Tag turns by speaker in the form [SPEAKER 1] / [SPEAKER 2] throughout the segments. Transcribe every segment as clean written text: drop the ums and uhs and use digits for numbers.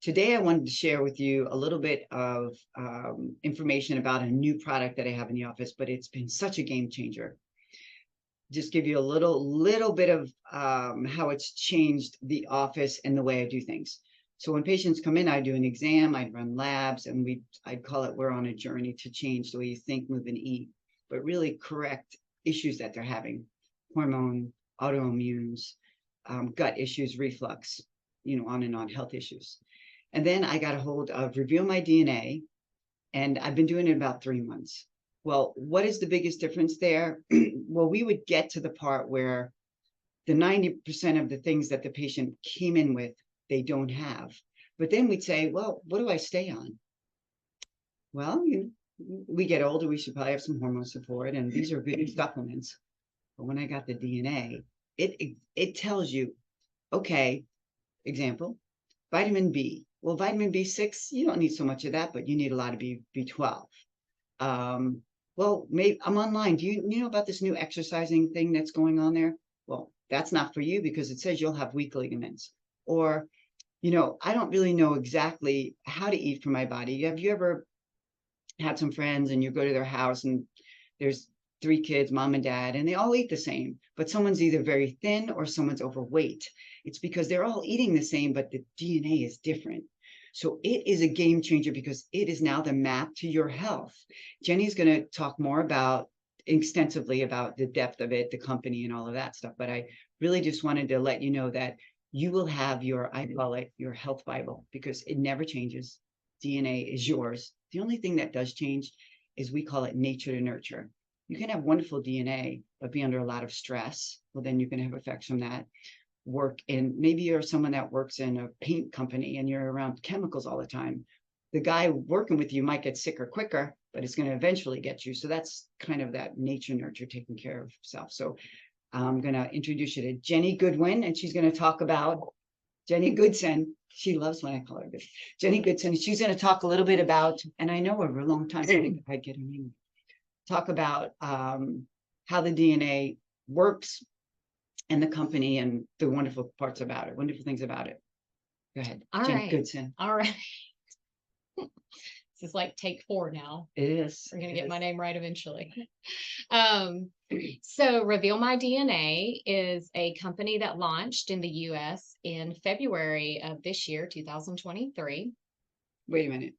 [SPEAKER 1] Today, I wanted to share with you a little bit of information about a new product that I have in the office, but it's been such a game changer. Just give you a little bit of how it's changed the office and the way I do things. So when patients come in, I do an exam, I run labs, and I'd call it we're on a journey to change the way you think, move, and eat, but really correct issues that they're having: hormone, autoimmunes, gut issues, reflux, on and on, health issues. And then I got a hold of Reveal My DNA, and I've been doing it about 3 months. Well, what is the biggest difference there? Well, we would get to the part where the 90% of the things that the patient came in with, they don't have. But then we'd say, well, what do I stay on? Well, we get older, we should probably have some hormone support, and these are good supplements. But when I got the DNA, it tells you, okay, example, vitamin B. Well, vitamin B6, you don't need so much of that, but you need a lot of B12. Well, maybe I'm online. Do you know about this new exercising thing that's going on there? Well, that's not for you because it says you'll have weak ligaments. Or, I don't really know exactly how to eat for my body. Have you ever had some friends and you go to their house and there's 3 kids, mom and dad, and they all eat the same, but someone's either very thin or someone's overweight? It's because they're all eating the same, but the DNA is different. So it is a game changer because it is now the map to your health. Jenny's going to talk more extensively about the depth of it, the company and all of that stuff. But I really just wanted to let you know that you will have I call it your health Bible, because it never changes. DNA is yours. The only thing that does change is we call it nature to nurture. You can have wonderful DNA, but be under a lot of stress. Well, then you can have effects from that. Maybe you're someone that works in a paint company and you're around chemicals all the time. The guy working with you might get sicker quicker, but it's going to eventually get you. So that's kind of that nature nurture, taking care of self. So I'm going to introduce you to Jenny Goodwin, and she's going to talk about Jenny Goodson. She loves when I call her this. Jenny Goodson. She's going to talk a little bit about, and I know her for a long time, I I'd get her name. Talk about how the DNA works and the company and the wonderful things about it. Go ahead.
[SPEAKER 2] All
[SPEAKER 1] Jenny
[SPEAKER 2] right.
[SPEAKER 1] Goodson.
[SPEAKER 2] All right. This is like take 4 now.
[SPEAKER 1] It is.
[SPEAKER 2] We're going to get my name right eventually. So Reveal My DNA is a company that launched in the US in February of this year, 2023.
[SPEAKER 1] Wait a minute.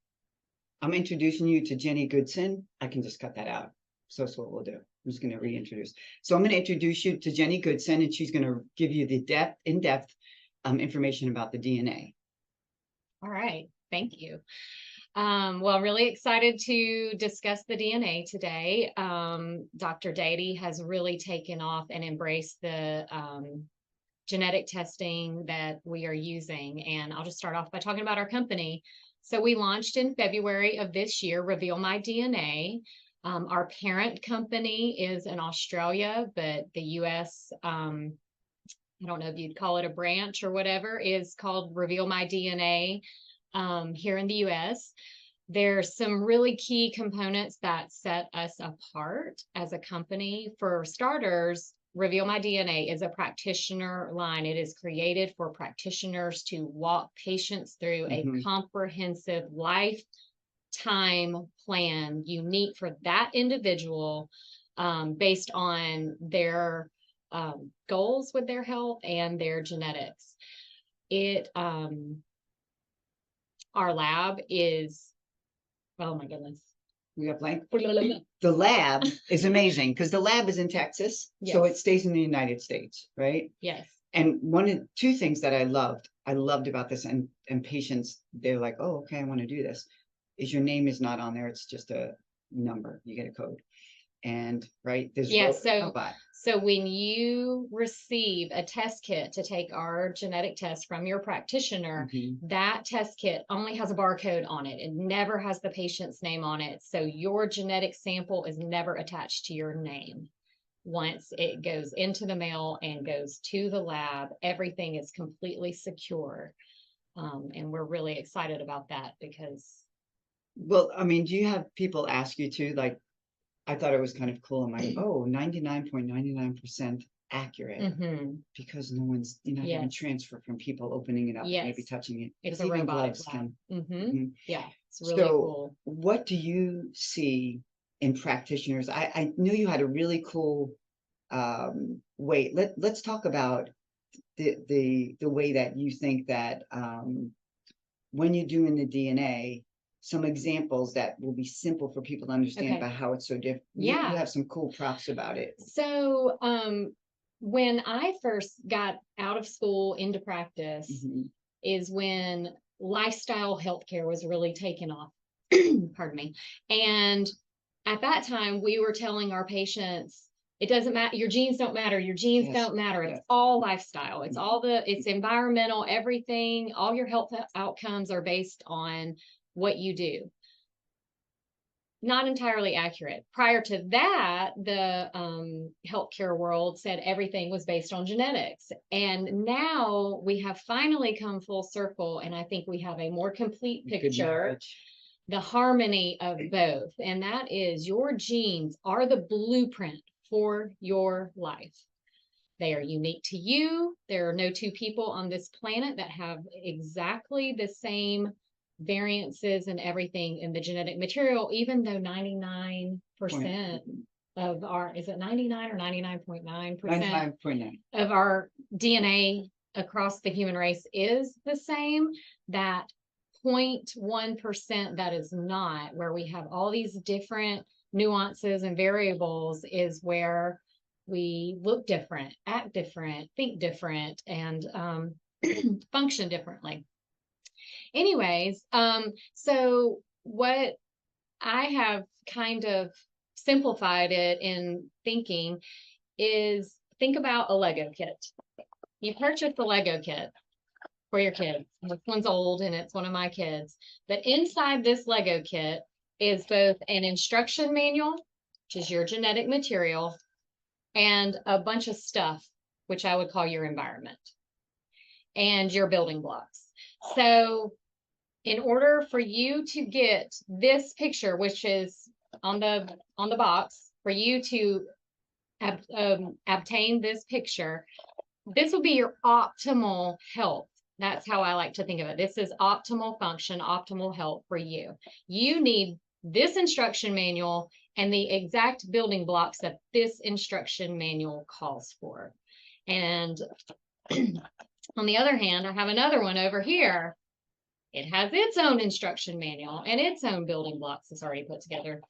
[SPEAKER 1] I'm introducing you to Jenny Goodson. I can just cut that out. So that's what we'll do. I'm just going to reintroduce. So I'm going to introduce you to Jenny Goodson, and she's going to give you the in-depth information about the DNA.
[SPEAKER 2] All right. Thank you. Well, really excited to discuss the DNA today. Dr. Dady has really taken off and embraced the genetic testing that we are using. And I'll just start off by talking about our company. So we launched in February of this year, Reveal My DNA. Our parent company is in Australia, but the US, I don't know if you'd call it a branch or whatever, is called Reveal My DNA here in the US. There's some really key components that set us apart as a company. For starters, Reveal My DNA is a practitioner line. It is created for practitioners to walk patients through a comprehensive lifetime plan unique for that individual, based on their goals with their health and their genetics. Our lab is, oh my goodness.
[SPEAKER 1] We got blank. The lab is amazing because the lab is in Texas, yes. So it stays in the United States, right?
[SPEAKER 2] Yes.
[SPEAKER 1] And two things that I loved about this, and patients, they're like, oh, okay, I want to do this, is your name is not on there. It's just a number. You get a code. And right, there's
[SPEAKER 2] so when you receive a test kit to take our genetic test from your practitioner, that test kit only has a barcode on it. It never has the patient's name on it. So your genetic sample is never attached to your name. Once it goes into the mail and goes to the lab, everything is completely secure. And we're really excited about that because.
[SPEAKER 1] Well, I mean, do you have people ask you to, like, I thought it was kind of cool. I'm like, oh, 99.99% accurate
[SPEAKER 2] Mhm.
[SPEAKER 1] because no one's, you're not having
[SPEAKER 2] Yes.
[SPEAKER 1] transfer from people opening it up and maybe
[SPEAKER 2] Yes.
[SPEAKER 1] touching it.
[SPEAKER 2] It's
[SPEAKER 1] Because
[SPEAKER 2] a
[SPEAKER 1] even
[SPEAKER 2] robotic
[SPEAKER 1] gloves
[SPEAKER 2] lab.
[SPEAKER 1] can.
[SPEAKER 2] Mhm. Yeah, it's really
[SPEAKER 1] So
[SPEAKER 2] cool.
[SPEAKER 1] what do you see in practitioners? I knew you had a really cool way. Let's talk about the way that you think that when you're doing the DNA, some examples that will be simple for people to understand
[SPEAKER 2] Okay.
[SPEAKER 1] about how it's so different. You
[SPEAKER 2] Yeah.
[SPEAKER 1] have some cool props about it.
[SPEAKER 2] So, when I first got out of school into practice
[SPEAKER 1] Mhm.
[SPEAKER 2] is when lifestyle healthcare was really taken off. Pardon me. And at that time, we were telling our patients, it doesn't matter, your genes don't matter, your genes
[SPEAKER 1] Yes,
[SPEAKER 2] don't matter. It's
[SPEAKER 1] yes.
[SPEAKER 2] all lifestyle. It's all it's environmental, everything, all your health outcomes are based on what you do. Not entirely accurate. Prior to that, the healthcare world said everything was based on genetics. And now we have finally come full circle, and I think we have a more complete
[SPEAKER 1] Good
[SPEAKER 2] picture,
[SPEAKER 1] marriage.
[SPEAKER 2] the harmony of both. And that is your genes are the blueprint for your life. They are unique to you. There are no two people on this planet that have exactly the same variances and everything in the genetic material, even though 99% of our, is it 99 or 99.9%?
[SPEAKER 1] 99.9.
[SPEAKER 2] Of our DNA across the human race is the same. That 0.1% that is not, where we have all these different nuances and variables, is where we look different, act different, think different, and function differently. Anyways, so what I have kind of simplified it in thinking is, think about a Lego kit. You purchase the Lego kit for your kids. This one's old and it's one of my kids. But inside this Lego kit is both an instruction manual, which is your genetic material, and a bunch of stuff, which I would call your environment and your building blocks. So in order for you to get this picture, which is on the box, for you to obtain this picture, this will be your optimal health. That's how I like to think of it. This is optimal function, optimal health for you. You need this instruction manual and the exact building blocks that this instruction manual calls for. And on the other hand, I have another one over here. It has its own instruction manual and its own building blocks it's already put together.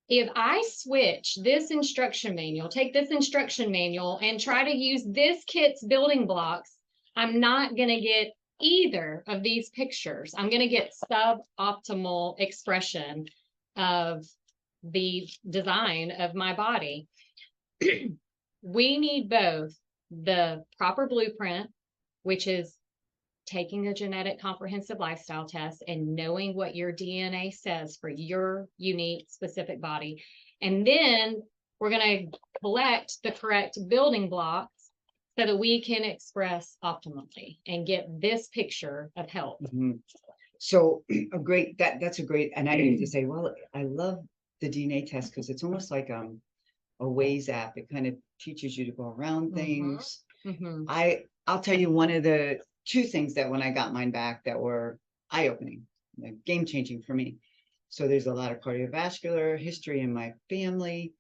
[SPEAKER 2] If I switch this instruction manual, take this instruction manual and try to use this kit's building blocks, I'm not going to get either of these pictures. I'm going to get suboptimal expression of the design of my body. We need both the proper blueprint, which is taking a genetic comprehensive lifestyle test and knowing what your DNA says for your unique specific body. And then we're going to collect the correct building blocks so that we can express optimally and get this picture of health.
[SPEAKER 1] Mhm. So a great, that's a great, and I need to say, well, I love the DNA test because it's almost like a Waze app. It kind of teaches you to go around things.
[SPEAKER 2] Mhm.
[SPEAKER 1] I'll tell you one of the two things that when I got mine back that were eye-opening, game-changing for me. So there's a lot of cardiovascular history in my family.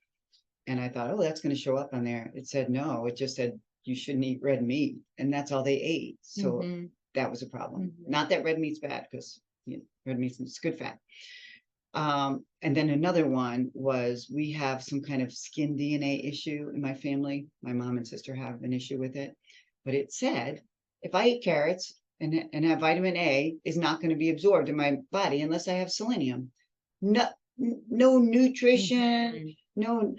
[SPEAKER 1] And I thought, oh, that's going to show up on there. It said, no, it just said you shouldn't eat red meat. And that's all they ate. So that was a problem. Not that red meat's bad, because red meat's good fat. And then another one was, we have some kind of skin DNA issue in my family. My mom and sister have an issue with it. But it said, if I eat carrots and have vitamin A, is not going to be absorbed in my body unless I have selenium. No nutrition, no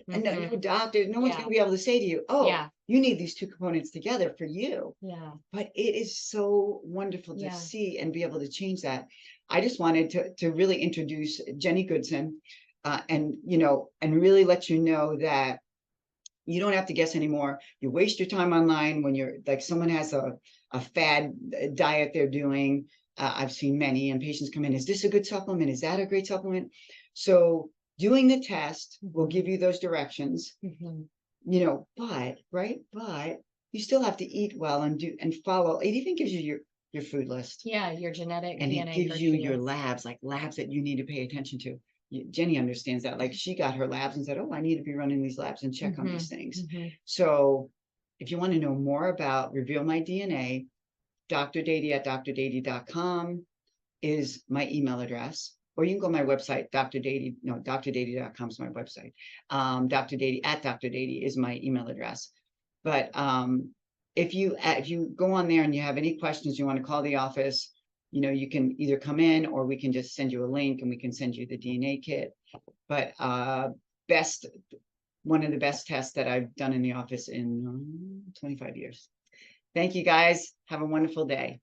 [SPEAKER 1] doctor, no one's going to be able to say to you, oh, you need these two components together for you. But it is so wonderful to see and be able to change that. I just wanted to really introduce Jenny Goodson, and really let you know that you don't have to guess anymore. You waste your time online when you're like, someone has a fad diet they're doing. I've seen many, and patients come in, is this a good supplement? Is that a great supplement? So doing the test will give you those directions. but right, but you still have to eat well and do and follow. It even gives you your food list,
[SPEAKER 2] Yeah, your genetic
[SPEAKER 1] and it
[SPEAKER 2] DNA
[SPEAKER 1] gives you your
[SPEAKER 2] criteria.
[SPEAKER 1] labs, like labs that you need to pay attention to. Jenny understands that. Like she got her labs and said, "Oh, I need to be running these labs and check on these things." So, if you want to know more about Reveal My DNA, Dr. Dady at drdady.com is my email address. Or you can go to my website, Dr. Dady. No, drdady.com is my website. Dr. Dady at Dr. Dady is my email address. But if you go on there and you have any questions, you want to call the office, you can either come in or we can just send you a link and we can send you the DNA kit. But best one of the best tests that I've done in the office in 25 years. Thank you guys. Have a wonderful day.